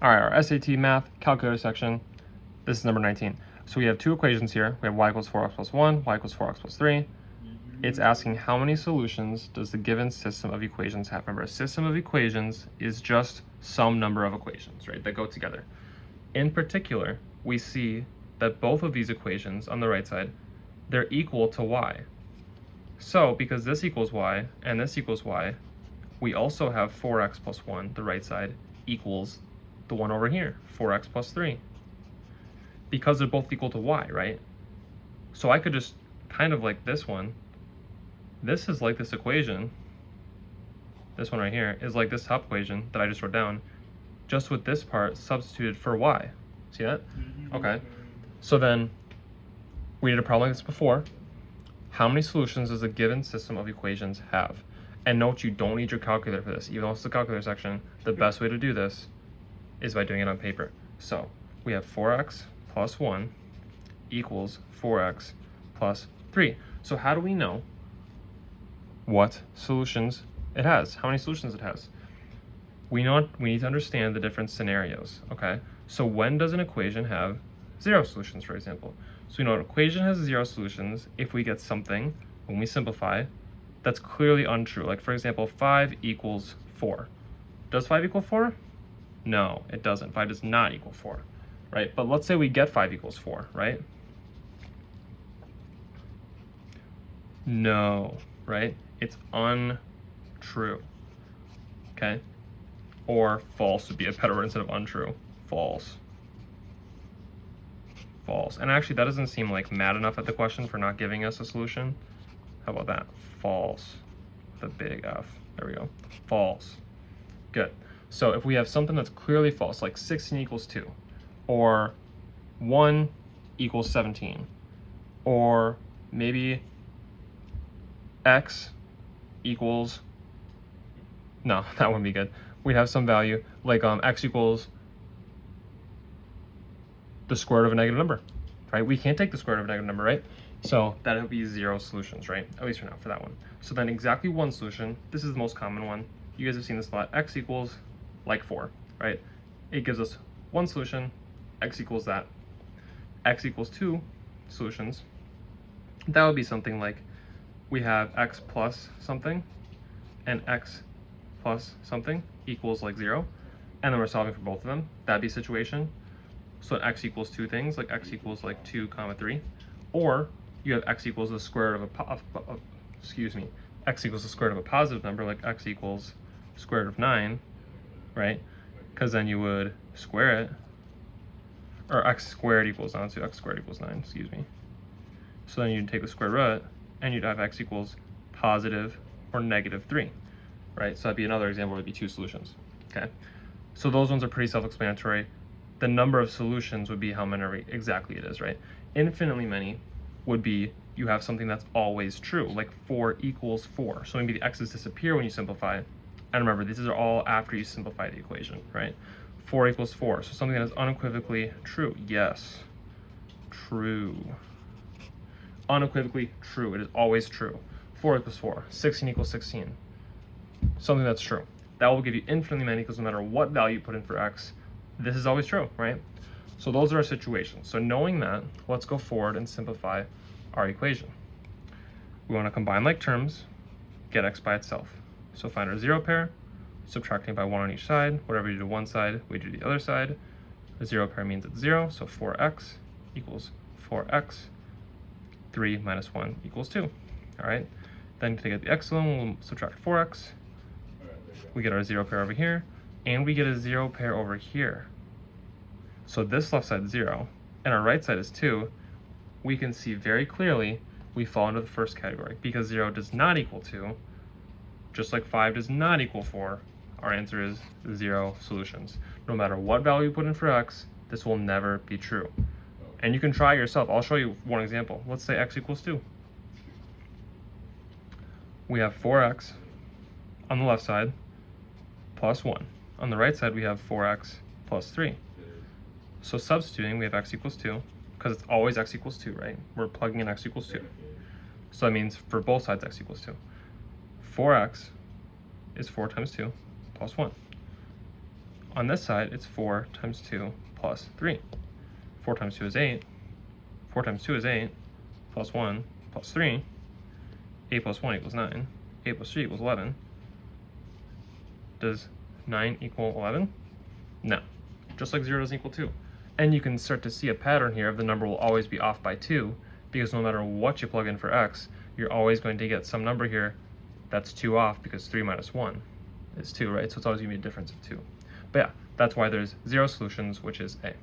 All right, our SAT math calculator section. This is number 19. So we have two equations here. We have y equals 4x plus 1, y equals 4x plus 3. It's asking how many solutions does the given system of equations have. Remember, a system of equations is just some number of equations, right, that go together. In particular, we see that both of these equations on the right side, they're equal to y. So because this equals y and this equals y, we also have 4x plus 1, the right side, equals the one over here, 4x plus 3. Because they're both equal to y, right? So I could just kind of like this one. This is like this equation. This one right here is like this top equation that I just wrote down, just with this part substituted for y. See that? Okay. So then we did a problem like this before. How many solutions does a given system of equations have? And note, you don't need your calculator for this. Even though it's the calculator section, the best way to do this is by doing it on paper. So we have 4x plus 1 equals 4x plus 3. So how do we know what solutions it has? How many solutions it has? We need to understand the different scenarios, okay? So when does an equation have 0 solutions, for example? So we know an equation has 0 solutions if we get something, when we simplify, that's clearly untrue. Like, for example, 5 equals 4. Does 5 equal 4? No, it doesn't. 5 does not equal 4, right? But let's say we get 5 equals 4, right? No, right? It's untrue, okay? Or false would be a better word instead of untrue. False. False. And actually, that doesn't seem like mad enough at the question for not giving us a solution. How about that? False. The big F. There we go. False. Good. So if we have something that's clearly false, like 16 equals 2, or 1 equals 17, or maybe x equals, no, that wouldn't be good. We'd have some value like x equals the square root of a negative number, right? We can't take the square root of a negative number, right? So that would be 0 solutions, right? At least for now, for that one. So then exactly one solution. This is the most common one. You guys have seen this a lot. X equals like 4, right? It gives us one solution. X equals that. X equals 2 solutions. That would be something like we have x plus something and x plus something equals like 0. And then we're solving for both of them. That'd be a situation. So x equals 2 things, like x equals like 2 comma 3. Or you have x equals the square root of x equals the square root of a positive number, like x equals square root of 9, right? Because then you would square it, or x squared equals 9, so x squared equals 9, So then you'd take the square root, and you'd have x equals positive or negative 3, right? So that'd be another example, would be 2 solutions, okay? So those ones are pretty self-explanatory. The number of solutions would be how many exactly it is, right? Infinitely many would be you have something that's always true, like 4 equals 4. So maybe the x's disappear when you simplify. And remember, these are all after you simplify the equation, right? 4 equals 4. So something that is unequivocally true. Yes, true. Unequivocally true. It is always true. 4 equals 4. 16 equals 16. Something that's true. That will give you infinitely many because no matter what value you put in for x, this is always true, right? So those are our situations. So knowing that, let's go forward and simplify our equation. We want to combine like terms, get x by itself. So find our 0 pair, subtracting by 1 on each side. Whatever you do to one side, we do the other side. The 0 pair means it's 0, so 4x equals 4x. 3 minus 1 equals 2. All right. Then to get the x alone, we'll subtract 4x. We get our 0 pair over here, and we get a 0 pair over here. So this left side is 0, and our right side is 2. We can see very clearly we fall into the first category because 0 does not equal 2, just like 5 does not equal 4. Our answer is 0 solutions. No matter what value you put in for x, this will never be true. And you can try yourself. I'll show you one example. Let's say x equals 2. We have 4x on the left side plus 1. On the right side, we have 4x plus 3. So substituting, we have x equals 2, because it's always x equals 2, right? We're plugging in x equals 2. So that means for both sides, x equals 2. 4x is 4 times 2 plus 1. On this side, it's 4 times 2 plus 3. 4 times 2 is 8. 4 times 2 is 8, plus 1 plus 3. 8 plus 1 equals 9. 8 plus 3 equals 11. Does 9 equal 11? No. Just like 0 doesn't equal 2. And you can start to see a pattern here of the number will always be off by 2, because no matter what you plug in for x, you're always going to get some number here that's 2 off, because 3 minus 1 is 2, right? So it's always going to be a difference of 2. But yeah, that's why there's 0 solutions, which is A.